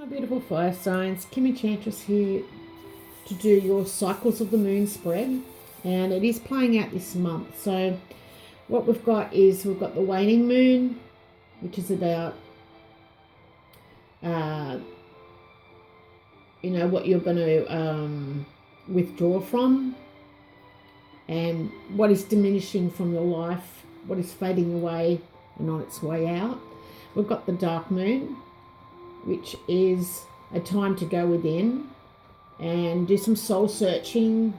My beautiful fire signs, Kim Enchantress here to do your cycles of the moon spread, and it is playing out this month. So what we've got is we've got the waning moon, which is about what you're going to withdraw from and what is diminishing from your life, what is fading away and on its way out. We've got the dark moon, which is a time to go within and do some soul searching.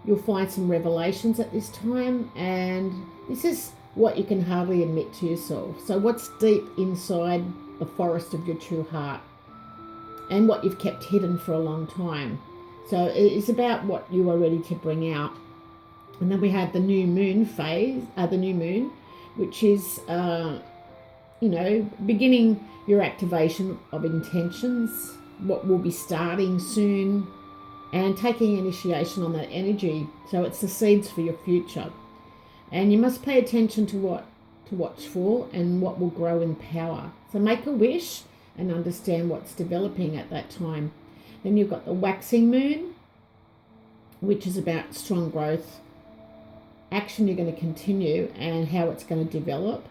You'll find some revelations at this time, and this is what you can hardly admit to yourself. So what's deep inside the forest of your true heart and what you've kept hidden for a long time. So it's about what you are ready to bring out. And then we have the new moon phase, which is beginning your activation of intentions, what will be starting soon, and taking initiation on that energy. So it's the seeds for your future. And you must pay attention to what to watch for and what will grow in power. So make a wish and understand what's developing at that time. Then you've got the waxing moon, which is about strong growth, action you're going to continue, and how it's going to develop.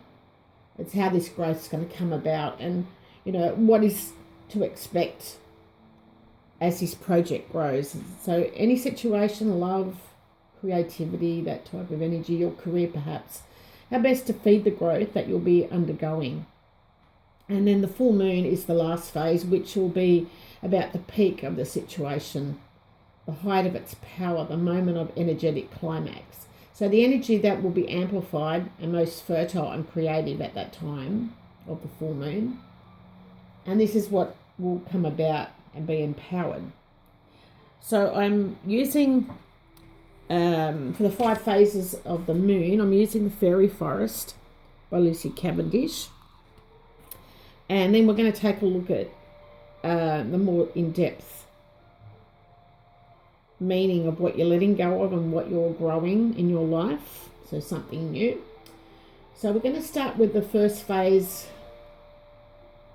It's how this growth is going to come about, and what is to expect as this project grows. So any situation, love, creativity, that type of energy, your career perhaps, how best to feed the growth that you'll be undergoing. And then the full moon is the last phase, which will be about the peak of the situation, the height of its power, the moment of energetic climax. So the energy that will be amplified and most fertile and creative at that time of the full moon. And this is what will come about and be empowered. So I'm using, for the 5 phases of the moon, I'm using the Fairy Forest by Lucy Cavendish. And then we're going to take a look at the more in-depth meaning of what you're letting go of and what you're growing in your life. So something new. So we're going to start with the first phase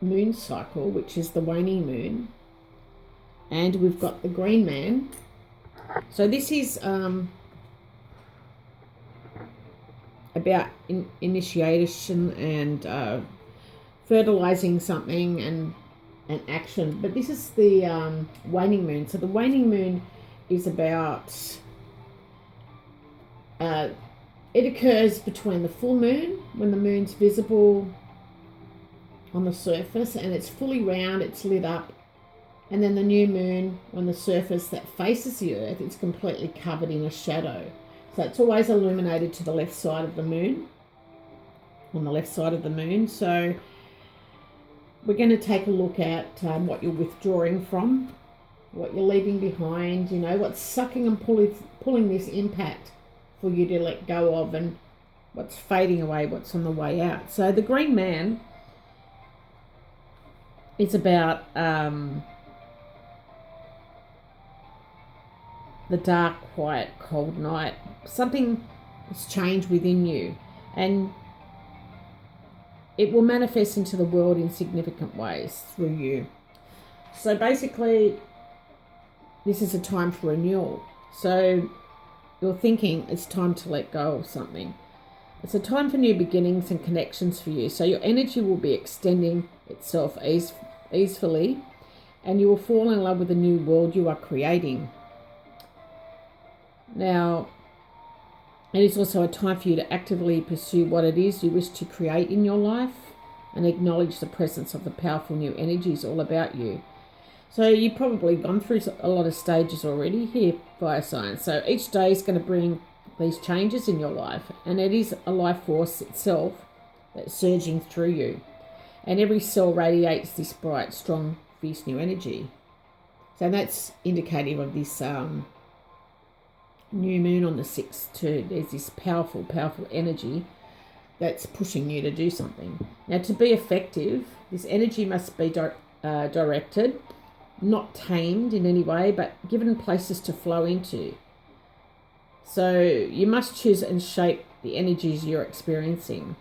moon cycle, which is the waning moon. And we've got the green man. So this is about initiation and fertilizing something and action. But this is the waning moon. So the waning moon is about, it occurs between the full moon, when the moon's visible on the surface and it's fully round, it's lit up, and then the new moon, when the surface that faces the earth, it's completely covered in a shadow. So it's always illuminated to the left side of the moon, on the left side of the moon. So we're going to take a look at what you're withdrawing from, what you're leaving behind, what's sucking and pulling this impact for you to let go of, and what's fading away, what's on the way out. So the green man is about the dark, quiet, cold night. Something has changed within you, and it will manifest into the world in significant ways through you. So basically, this is a time for renewal. So you're thinking it's time to let go of something. It's a time for new beginnings and connections for you. So your energy will be extending itself easily, and you will fall in love with the new world you are creating. Now, it is also a time for you to actively pursue what it is you wish to create in your life and acknowledge the presence of the powerful new energies all about you. So you've probably gone through a lot of stages already here, fire signs. So each day is going to bring these changes in your life, and it is a life force itself that's surging through you. And every cell radiates this bright, strong, fierce new energy. So that's indicative of this new moon on the 6th too. There's this powerful, powerful energy that's pushing you to do something. Now, to be effective, this energy must be directed, not tamed in any way, but given places to flow into. So you must choose and shape the energies you're experiencing.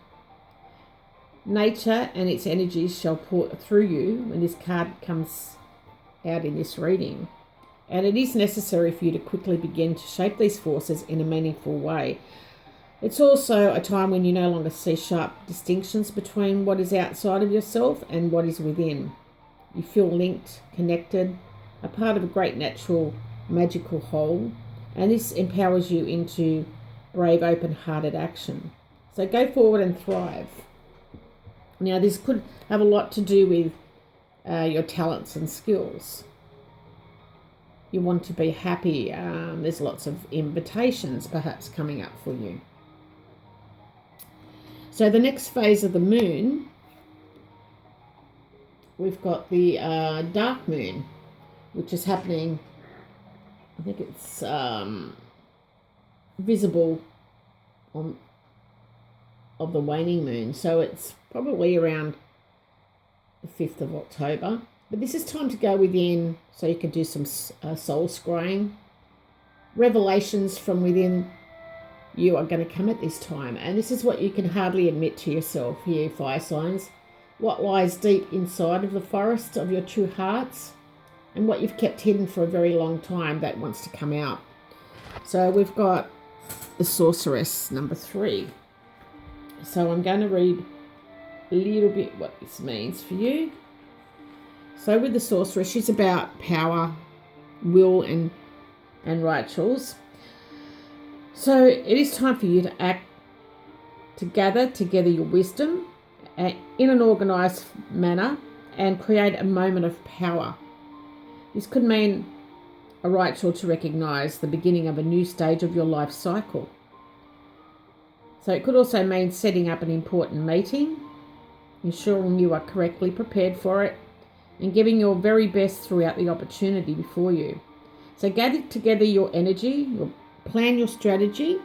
Nature and its energies shall pour through you when this card comes out in this reading. And it is necessary for you to quickly begin to shape these forces in a meaningful way. It's also a time when you no longer see sharp distinctions between what is outside of yourself and what is within. You feel linked, connected, a part of a great natural magical whole, and this empowers you into brave, open-hearted action. So go forward and thrive. Now, this could have a lot to do with your talents and skills. You want to be happy. There's lots of invitations perhaps coming up for you. So the next phase of the moon, we've got the dark moon, which is happening, I think it's visible of the waning moon. So it's probably around the 5th of October. But this is time to go within so you can do some soul scrying. Revelations from within you are going to come at this time. And this is what you can hardly admit to yourself here, fire signs. What lies deep inside of the forest of your true hearts and what you've kept hidden for a very long time that wants to come out. So we've got the Sorceress, number 3. So I'm going to read a little bit what this means for you. So with the Sorceress, she's about power, will, and rituals. So it is time for you to act, to gather together your wisdom in an organised manner and create a moment of power. This could mean a ritual to recognise the beginning of a new stage of your life cycle. So it could also mean setting up an important meeting, ensuring you are correctly prepared for it, and giving your very best throughout the opportunity before you. So gather together your energy, plan your strategy,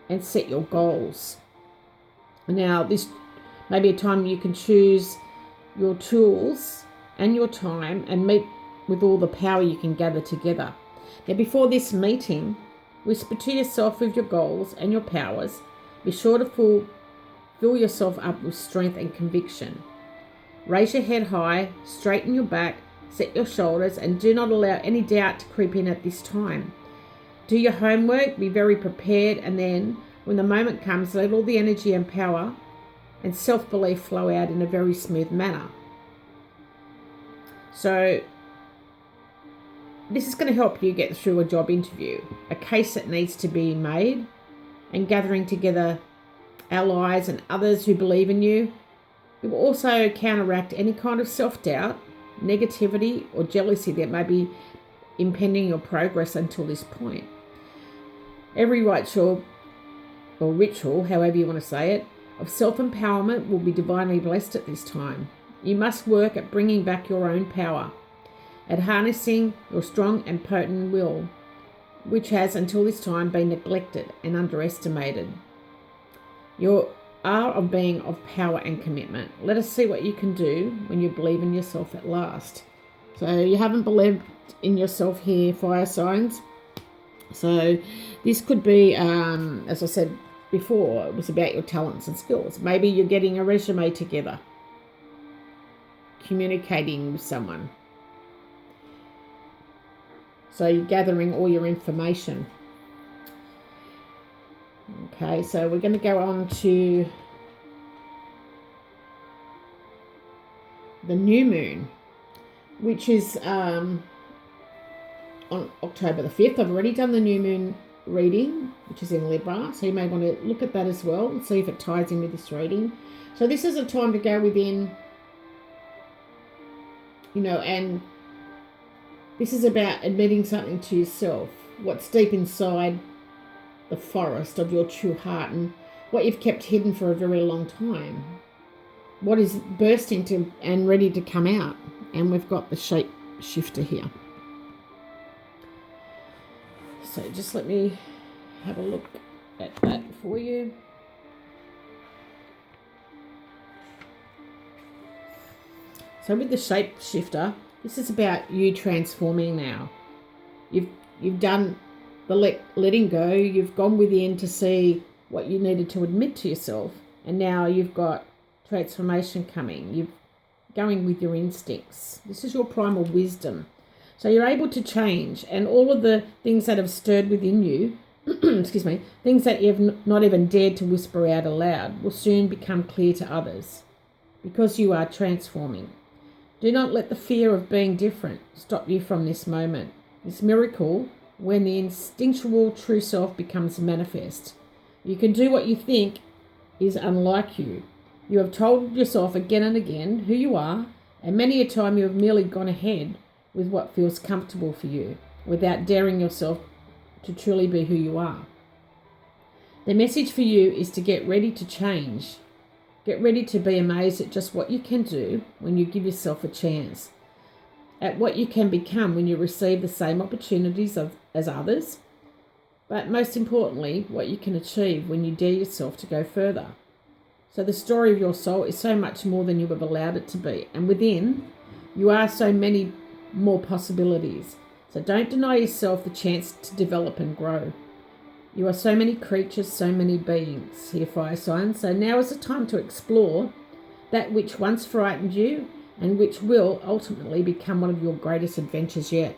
and set your goals. Now, this may be a time you can choose your tools and your time and meet with all the power you can gather together. Now, before this meeting, whisper to yourself with your goals and your powers. Be sure to fill yourself up with strength and conviction. Raise your head high, straighten your back, set your shoulders, and do not allow any doubt to creep in at this time. Do your homework, be very prepared, and then, when the moment comes, let all the energy and power and self-belief flow out in a very smooth manner. So, this is going to help you get through a job interview, a case that needs to be made, and gathering together allies and others who believe in you. It will also counteract any kind of self-doubt, negativity, or jealousy that may be impeding your progress until this point. Every ritual, or ritual, however you want to say it, of self-empowerment will be divinely blessed at this time. You must work at bringing back your own power, at harnessing your strong and potent will, which has until this time been neglected and underestimated. You are of being of power and commitment. Let us see what you can do when you believe in yourself at last. So you haven't believed in yourself here, fire signs. So this could be, as I said before, it was about your talents and skills. Maybe you're getting a resume together, communicating with someone. So you're gathering all your information. Okay, so we're going to go on to the new moon, which is on October the 5th. I've already done the new moon reading, which is in Libra, so you may want to look at that as well and see if it ties in with this reading. So this is a time to go within, and this is about admitting something to yourself, what's deep inside the forest of your true heart and what you've kept hidden for a very long time. What is bursting to and ready to come out. And we've got the shape shifter here. So just let me have a look at that for you. So with the shape shifter, this is about you transforming now. You've done the letting go. You've gone within to see what you needed to admit to yourself. And now you've got transformation coming. You're going with your instincts. This is your primal wisdom. So you're able to change, and all of the things that have stirred within you, excuse me, things that you've not even dared to whisper out aloud, will soon become clear to others because you are transforming. Do not let the fear of being different stop you from this moment, this miracle when the instinctual true self becomes manifest. You can do what you think is unlike you. You have told yourself again and again who you are, and many a time you have merely gone ahead with what feels comfortable for you without daring yourself to truly be who you are. The message for you is to get ready to change. Get ready to be amazed at just what you can do when you give yourself a chance, at what you can become when you receive the same opportunities as others, but most importantly, what you can achieve when you dare yourself to go further. So the story of your soul is so much more than you have allowed it to be, and within you are so many more possibilities. So don't deny yourself the chance to develop and grow. You are so many creatures, so many beings here, fire signs. So now is the time to explore that which once frightened you and which will ultimately become one of your greatest adventures yet.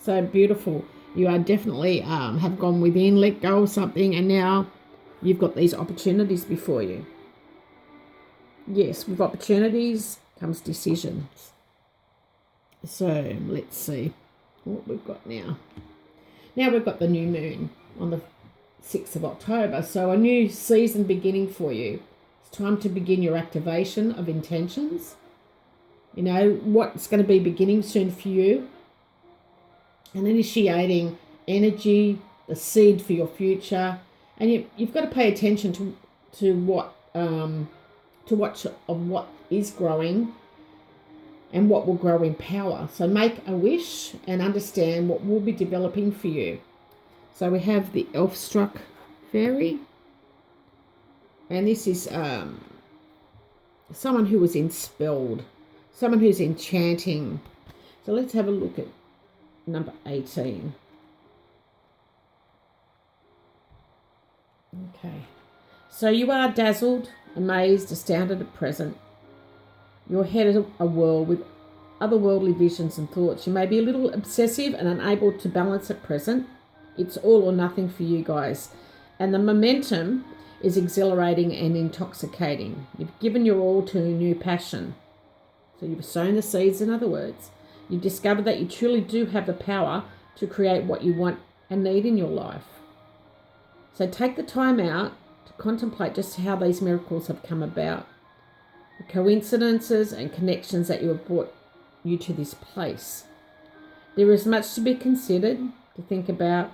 So beautiful. You are definitely have gone within, let go of something, and now you've got these opportunities before you. Yes, with opportunities comes decisions. So let's see what we've got now. Now we've got the new moon on the 6th of October. So a new season beginning for you. It's time to begin your activation of intentions. You know, what's going to be beginning soon for you. And initiating energy, the seed for your future. And you've got to pay attention to what is growing and what will grow in power. So make a wish and understand what will be developing for you. So we have the elf-struck fairy. And this is someone who was enspelled, someone who's enchanting. So let's have a look at number 18. Okay. So you are dazzled, amazed, astounded at present. Your head is a whirl with otherworldly visions and thoughts. You may be a little obsessive and unable to balance at present. It's all or nothing for you guys. And the momentum is exhilarating and intoxicating. You've given your all to a new passion. So you've sown the seeds, in other words. You've discovered that you truly do have the power to create what you want and need in your life. So take the time out to contemplate just how these miracles have come about. The coincidences and connections that you have brought you to this place. There is much to be considered, to think about,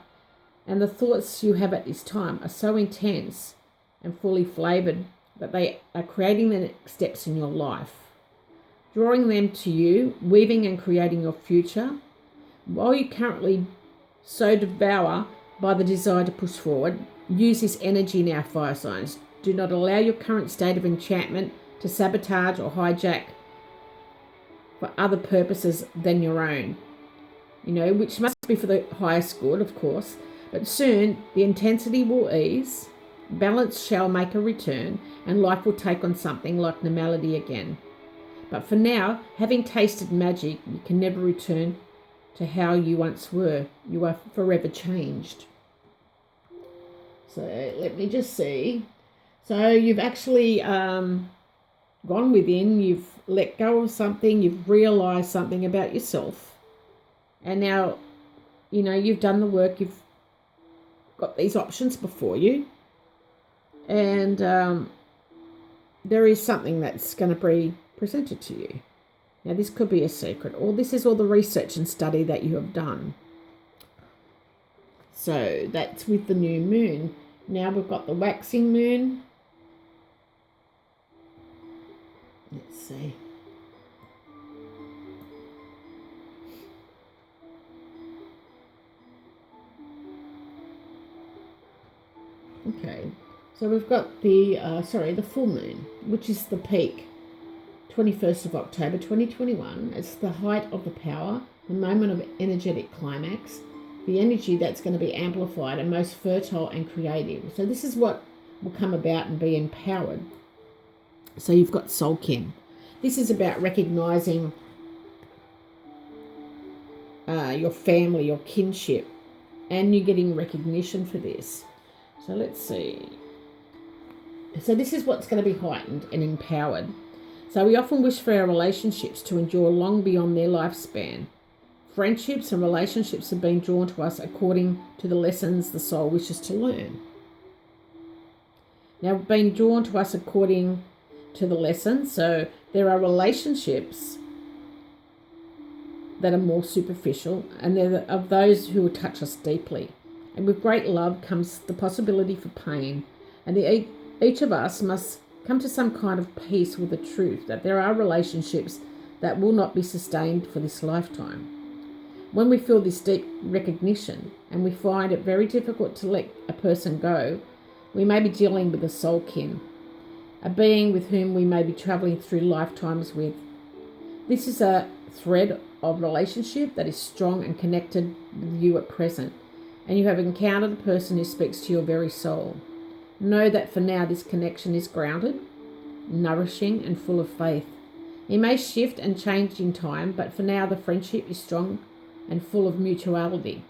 and the thoughts you have at this time are so intense and fully flavoured that they are creating the next steps in your life, drawing them to you, weaving and creating your future. While you currently so devour by the desire to push forward, use this energy now, fire signs. Do not allow your current state of enchantment to sabotage or hijack for other purposes than your own, which must be for the highest good, of course. But soon the intensity will ease, balance shall make a return, and life will take on something like normality again. But for now, having tasted magic, you can never return to how you once were. You are forever changed. So let me just see. So you've actually gone within, you've let go of something, you've realised something about yourself. And now, you've done the work, you've got these options before you. And there is something that's going to be presented to you. Now, this could be a secret, or this is all the research and study that you have done. So that's with the new moon. Now we've got the waxing moon. Let's see. Okay, so we've got the full moon, which is the peak, 21st of October 2021. It's the height of the power, the moment of energetic climax, the energy that's going to be amplified and most fertile and creative. So this is what will come about and be empowered. So you've got soul kin. This is about recognizing your family, your kinship, and you're getting recognition for this. So let's see. So this is what's going to be heightened and empowered. So we often wish for our relationships to endure long beyond their lifespan. Friendships and relationships have been drawn to us according to the lessons the soul wishes to learn. Now, being drawn to us according to the lessons, so there are relationships that are more superficial, and they're of those who will touch us deeply. And with great love comes the possibility for pain, and each of us must come to some kind of peace with the truth that there are relationships that will not be sustained for this lifetime. When we feel this deep recognition and we find it very difficult to let a person go, we may be dealing with a soul kin, a being with whom we may be travelling through lifetimes with. This is a thread of relationship that is strong and connected with you at present, and you have encountered a person who speaks to your very soul. Know that for now this connection is grounded, nourishing, and full of faith. It may shift and change in time, but for now the friendship is strong and full of mutuality,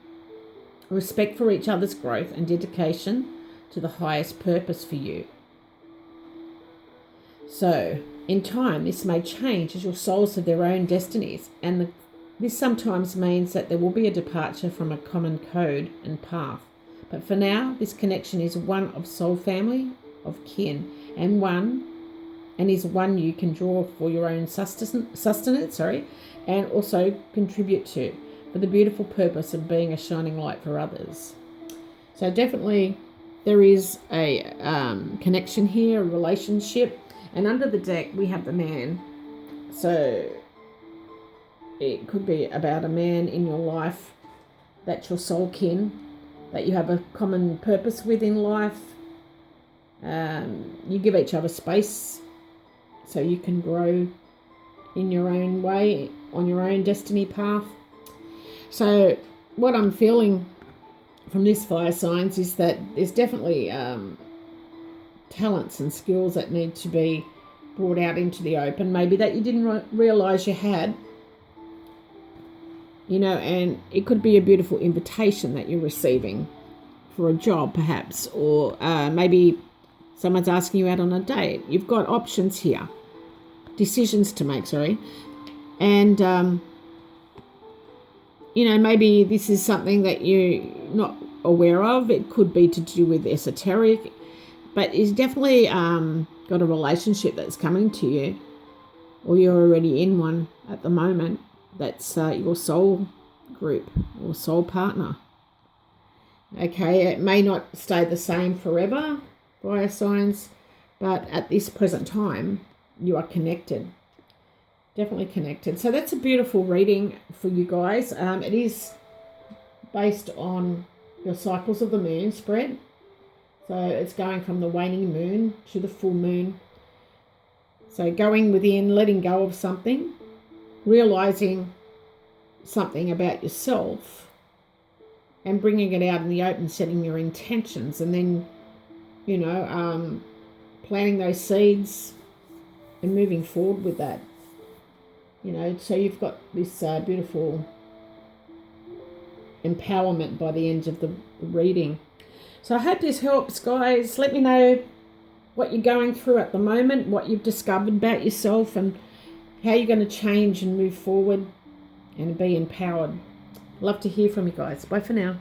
respect for each other's growth, and dedication to the highest purpose for you. So, in time, this may change as your souls have their own destinies, and this sometimes means that there will be a departure from a common code and path. But for now, this connection is one of soul family, of kin, and is one you can draw for your own sustenance, and also contribute to, for the beautiful purpose of being a shining light for others. So definitely there is a connection here, a relationship. And under the deck, we have the man. So it could be about a man in your life that's your soul kin, that you have a common purpose with in life. You give each other space so you can grow in your own way, on your own destiny path. So what I'm feeling from this fire signs is that there's definitely talents and skills that need to be brought out into the open, maybe that you didn't realise you had, and it could be a beautiful invitation that you're receiving for a job perhaps, or maybe someone's asking you out on a date. You've got options here, decisions to make, and maybe this is something that you're not aware of. It could be to do with esoteric, but it's definitely got a relationship that's coming to you, or you're already in one at the moment. That's your soul group or soul partner. Okay, it may not stay the same forever, fire signs, but at this present time, you are connected. Definitely connected. So that's a beautiful reading for you guys. It is based on your cycles of the moon spread. So it's going from the waning moon to the full moon. So going within, letting go of something, realizing something about yourself, and bringing it out in the open, setting your intentions, and then, planting those seeds and moving forward with that. So you've got this beautiful empowerment by the end of the reading. So I hope this helps, guys. Let me know what you're going through at the moment, what you've discovered about yourself, and how you're going to change and move forward and be empowered. Love to hear from you guys. Bye for now.